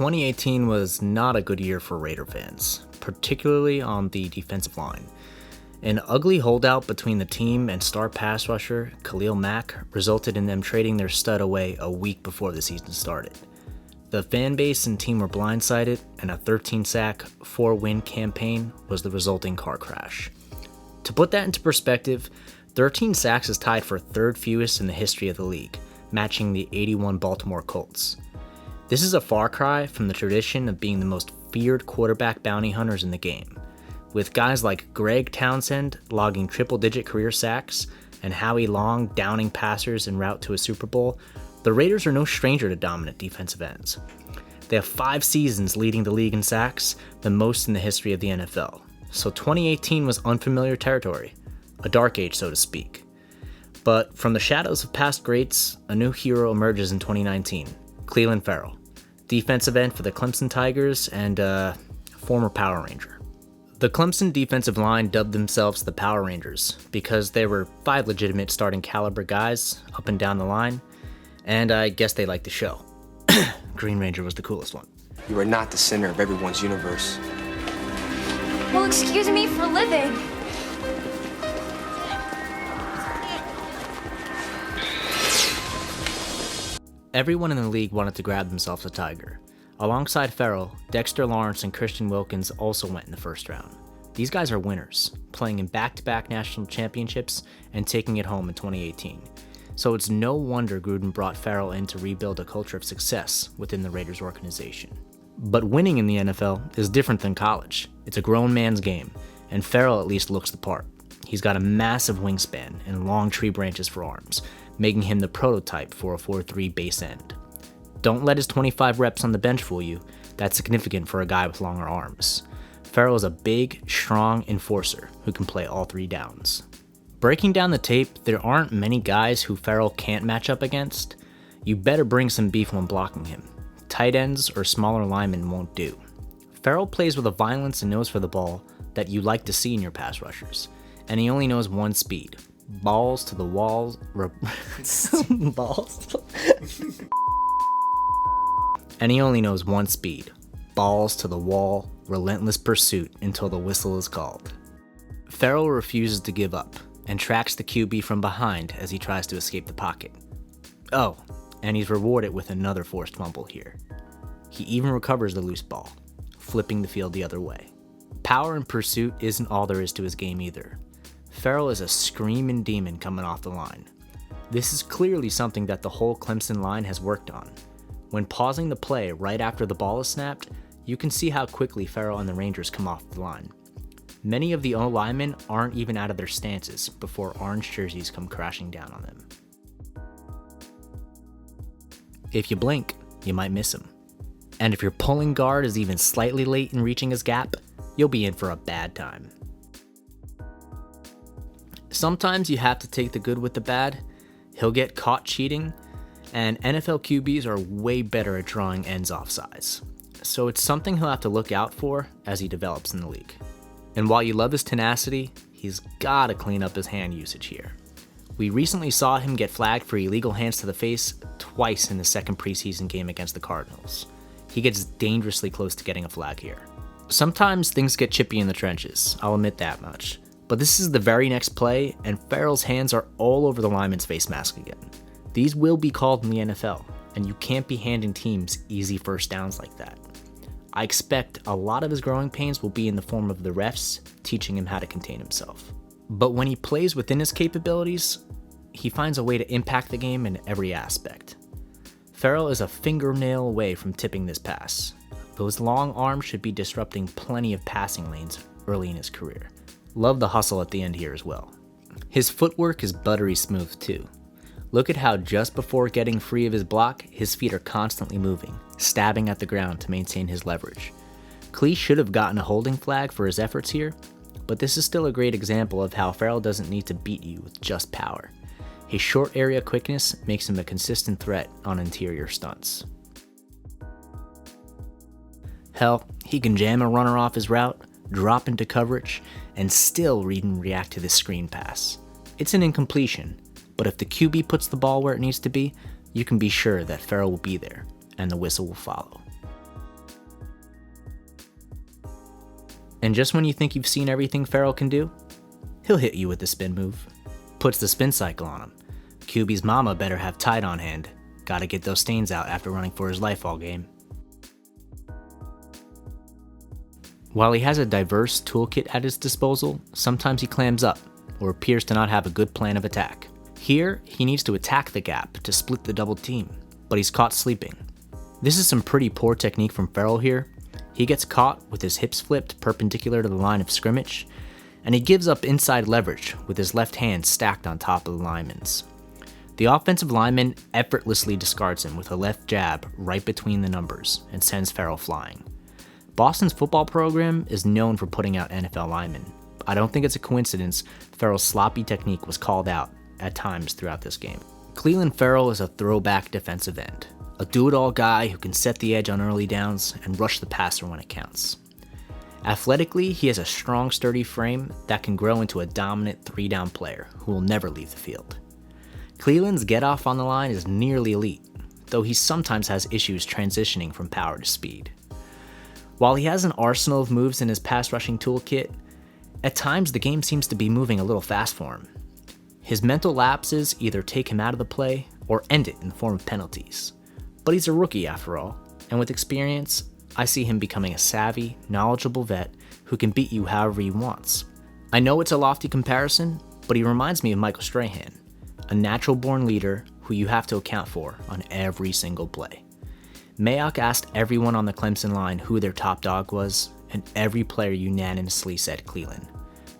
2018 was not a good year for Raider fans, particularly on the defensive line. An ugly holdout between the team and star pass rusher Khalil Mack resulted in them trading their stud away a week before the season started. The fan base and team were blindsided, and a 13-sack, 4-win campaign was the resulting car crash. To put that into perspective, 13 sacks is tied for third fewest in the history of the league, matching the 81 Baltimore Colts. This is a far cry from the tradition of being the most feared quarterback bounty hunters in the game. With guys like Greg Townsend logging triple-digit career sacks and Howie Long downing passers en route to a Super Bowl, the Raiders are no stranger to dominant defensive ends. They have 5 seasons leading the league in sacks, the most in the history of the NFL. So 2018 was unfamiliar territory, a dark age so to speak. But from the shadows of past greats, a new hero emerges in 2019, Clelin Ferrell, defensive end for the Clemson Tigers and former Power Ranger. The Clemson defensive line dubbed themselves the Power Rangers because there were 5 legitimate starting caliber guys up and down the line, and I guess they liked the show. Green Ranger was the coolest one. You are not the center of everyone's universe. Well, excuse me for living. Everyone in the league wanted to grab themselves a Tiger. Alongside Ferrell, Dexter Lawrence and Christian Wilkins also went in the first round. These guys are winners, playing in back-to-back national championships and taking it home in 2018. So it's no wonder Gruden brought Ferrell in to rebuild a culture of success within the Raiders organization. But winning in the NFL is different than college. It's a grown man's game, and Ferrell at least looks the part. He's got a massive wingspan and long tree branches for arms, making him the prototype for a 4-3 base end. Don't let his 25 reps on the bench fool you. That's significant for a guy with longer arms. Ferrell is a big, strong enforcer who can play all 3 downs. Breaking down the tape, there aren't many guys who Ferrell can't match up against. You better bring some beef when blocking him. Tight ends or smaller linemen won't do. Ferrell plays with a violence and nose for the ball that you like to see in your pass rushers, and he only knows one speed: balls to the walls. Balls. And he only knows one speed: balls to the wall, relentless pursuit until the whistle is called. Ferrell refuses to give up and tracks the QB from behind as he tries to escape the pocket. Oh, and he's rewarded with another forced fumble here. He even recovers the loose ball, flipping the field the other way. Power and pursuit isn't all there is to his game either. Ferrell is a screaming demon coming off the line. This is clearly something that the whole Clemson line has worked on. When pausing the play right after the ball is snapped, you can see how quickly Ferrell and the Rangers come off the line. Many of the O-linemen aren't even out of their stances before orange jerseys come crashing down on them. If you blink, you might miss him. And if your pulling guard is even slightly late in reaching his gap, you'll be in for a bad time. Sometimes you have to take the good with the bad. He'll get caught cheating, and NFL QBs are way better at drawing ends off size. So it's something he'll have to look out for as he develops in the league. And while you love his tenacity, he's gotta clean up his hand usage here. We recently saw him get flagged for illegal hands to the face twice in the second preseason game against the Cardinals. He gets dangerously close to getting a flag here. Sometimes things get chippy in the trenches, I'll admit that much. But this is the very next play, and Ferrell's hands are all over the lineman's face mask again. These will be called in the NFL, and you can't be handing teams easy first downs like that. I expect a lot of his growing pains will be in the form of the refs teaching him how to contain himself. But when he plays within his capabilities, he finds a way to impact the game in every aspect. Ferrell is a fingernail away from tipping this pass. Those long arms should be disrupting plenty of passing lanes early in his career. Love the hustle at the end here as well. His footwork is buttery smooth too. Look at how just before getting free of his block, his feet are constantly moving, stabbing at the ground to maintain his leverage. Clee should have gotten a holding flag for his efforts here, but this is still a great example of how Ferrell doesn't need to beat you with just power. His short area quickness makes him a consistent threat on interior stunts. Hell, he can jam a runner off his route, drop into coverage, and still read and react to this screen pass. It's an incompletion, but if the QB puts the ball where it needs to be, you can be sure that Ferrell will be there, and the whistle will follow. And just when you think you've seen everything Ferrell can do, he'll hit you with the spin move. Puts the spin cycle on him. QB's mama better have Tide on hand. Gotta get those stains out after running for his life all game. While he has a diverse toolkit at his disposal, sometimes he clams up, or appears to not have a good plan of attack. Here, he needs to attack the gap to split the double team, but he's caught sleeping. This is some pretty poor technique from Ferrell here. He gets caught with his hips flipped perpendicular to the line of scrimmage, and he gives up inside leverage with his left hand stacked on top of the lineman's. The offensive lineman effortlessly discards him with a left jab right between the numbers and sends Ferrell flying. Boston's football program is known for putting out NFL linemen. I don't think it's a coincidence Ferrell's sloppy technique was called out at times throughout this game. Clelin Ferrell is a throwback defensive end, a do-it-all guy who can set the edge on early downs and rush the passer when it counts. Athletically, he has a strong, sturdy frame that can grow into a dominant three-down player who will never leave the field. Clelin's get-off on the line is nearly elite, though he sometimes has issues transitioning from power to speed. While he has an arsenal of moves in his pass rushing toolkit, at times the game seems to be moving a little fast for him. His mental lapses either take him out of the play or end it in the form of penalties. But he's a rookie after all, and with experience, I see him becoming a savvy, knowledgeable vet who can beat you however he wants. I know it's a lofty comparison, but he reminds me of Michael Strahan, a natural-born leader who you have to account for on every single play. Mayock asked everyone on the Clemson line who their top dog was, and every player unanimously said Clelin.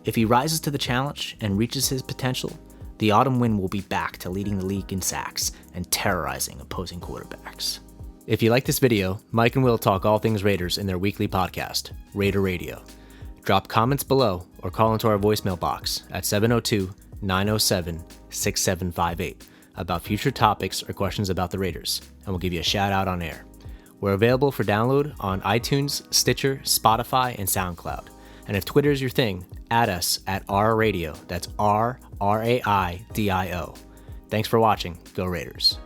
If he rises to the challenge and reaches his potential, the autumn wind will be back to leading the league in sacks and terrorizing opposing quarterbacks. If you like this video, Mike and Will talk all things Raiders in their weekly podcast, Raidio. Drop comments below or call into our voicemail box at 702-907-6758 about future topics or questions about the Raiders, and we'll give you a shout out on air. We're available for download on iTunes, Stitcher, Spotify, and SoundCloud. And if Twitter is your thing, add us at Raidio. That's RRAIDIO. Thanks for watching. Go Raiders.